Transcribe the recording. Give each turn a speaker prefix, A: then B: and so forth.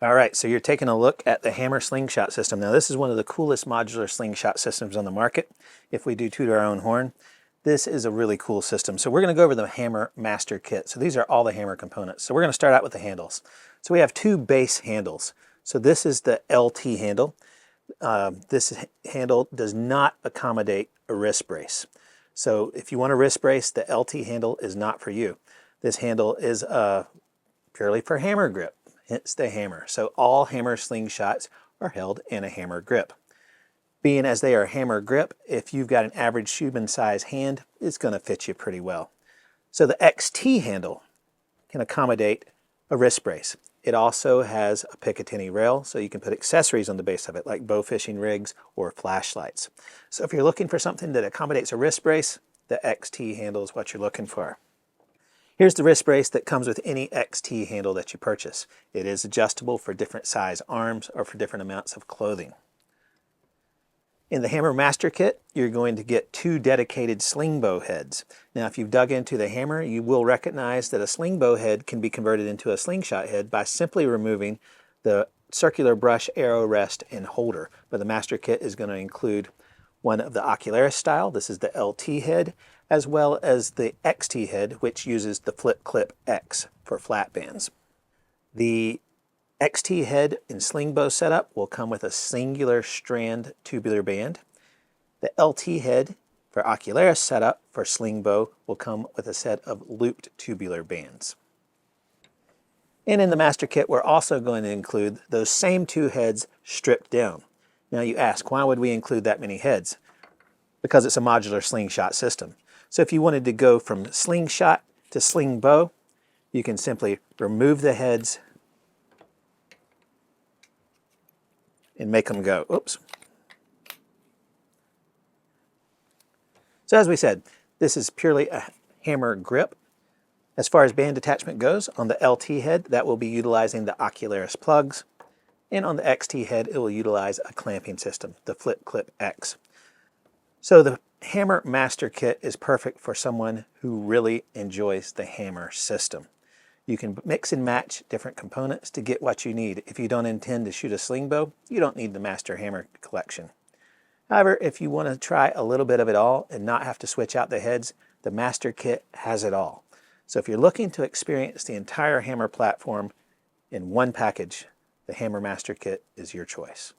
A: All right, so you're taking a look at the hammer slingshot system. Now this is one of the coolest modular slingshot systems on the market. If we do toot our own horn, this is a really cool system. So we're going to go over the hammer master kit. So these are all the hammer components. So we're going to start out with the handles. So we have two base handles. So this is the LT handle. This handle does not accommodate a wrist brace. So if you want a wrist brace, the LT handle is not for you. This handle is purely for hammer grip. Hence the hammer. So all hammer slingshots are held in a hammer grip. Being as they are hammer grip, if you've got an average human size hand, it's going to fit you pretty well. So the XT handle can accommodate a wrist brace. It also has a Picatinny rail, so you can put accessories on the base of it, like bow fishing rigs or flashlights. So if you're looking for something that accommodates a wrist brace, the XT handle is what you're looking for. Here's the wrist brace that comes with any XT handle that you purchase. It is adjustable for different size arms or for different amounts of clothing. In the Hammer Master Kit, you're going to get two dedicated sling bow heads. Now, if you've dug into the hammer, you will recognize that a sling bow head can be converted into a slingshot head by simply removing the circular brush, arrow rest, and holder. But the Master Kit is going to include one of the Ocularis style. This is the LT head, as well as the XT head, which uses the flip clip X for flat bands. The XT head in sling bow setup will come with a singular strand tubular band. The LT head for Ocularis setup for sling bow will come with a set of looped tubular bands. And in the Master Kit, we're also going to include those same two heads stripped down. Now you ask, why would we include that many heads? Because it's a modular slingshot system. So if you wanted to go from slingshot to sling bow, you can simply remove the heads and make them go. Oops. So as we said, this is purely a hammer grip. As far as band attachment goes, on the LT head, that will be utilizing the Ocularis plugs. And on the XT head, it will utilize a clamping system, the Flip Clip X. So the Hammer Master Kit is perfect for someone who really enjoys the hammer system. You can mix and match different components to get what you need. If you don't intend to shoot a sling bow, you don't need the Master Hammer collection. However, if you want to try a little bit of it all and not have to switch out the heads, the Master Kit has it all. So if you're looking to experience the entire hammer platform in one package, the Hammer Master Kit is your choice.